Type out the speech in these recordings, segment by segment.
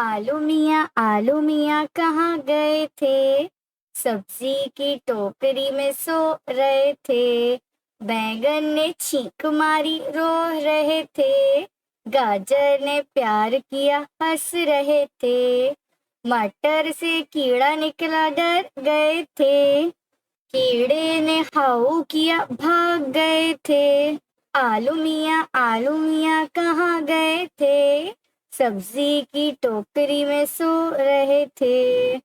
आलू मियाँ कहाँ गए थे? सब्जी की टोकरी में सो रहे थे। बैंगन ने छींक मारी रो रहे थे। गाजर ने प्यार किया हंस रहे थे। मटर से कीड़ा निकला डर गए थे। कीड़े ने हाउ किया भाग गए थे। आलू मियाँ कहाँ गए थे? सब्जी की टोकरी में सो रहे थे।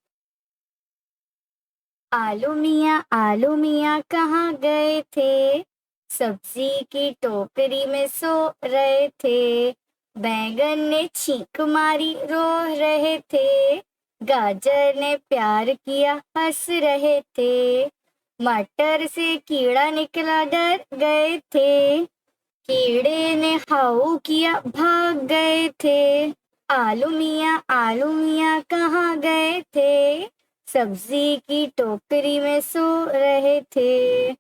आलू मियाँ कहाँ गए थे? सब्जी की टोकरी में सो रहे थे। बैंगन ने छींक मारी रो रहे थे। गाजर ने प्यार किया हंस रहे थे। मटर से कीड़ा निकला डर गए थे। कीड़े ने हाउ किया भाग गए थे। आलू मियाँ कहाँ गए थे? सब्जी की टोकरी में सो रहे थे।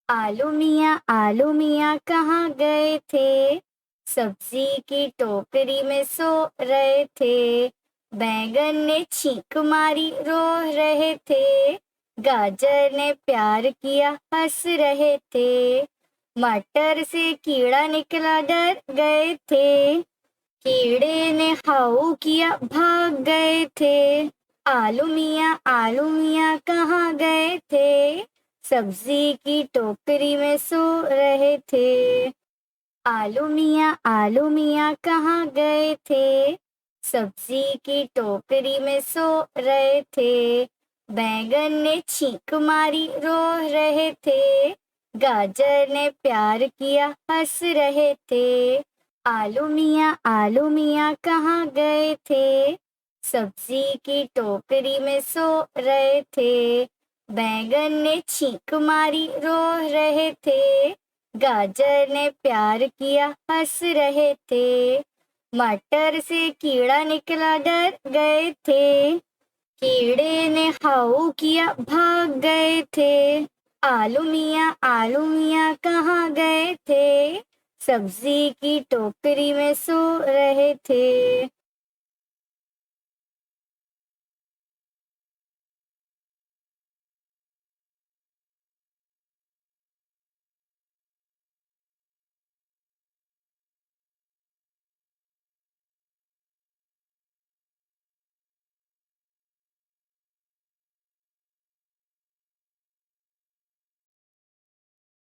आलू मियाँ कहाँ गए थे? सब्जी की टोकरी में सो रहे थे। बैंगन ने छींक मारी रो रहे थे। गाजर ने प्यार किया हंस रहे थे। मटर से कीड़ा निकला डर गए थे। कीड़े ने हाउ किया भाग गए थे। आलू मियाँ कहाँ गए थे? सब्जी की टोकरी में सो रहे थे। आलू मियाँ कहाँ गए थे? सब्जी की टोकरी में सो रहे थे। बैंगन ने छींक मारी रो रहे थे। गाजर ने प्यार किया हंस रहे थे। आलू मियाँ कहाँ गए थे? सब्जी की टोकरी में सो रहे थे। बैंगन ने छींक मारी रो रहे थे। गाजर ने प्यार किया हंस रहे थे। मटर से कीड़ा निकला डर गए थे। कीड़े ने हाउ किया भाग गए थे। आलू मियाँ कहाँ गए थे? सब्जी की टोकरी में सो रहे थे।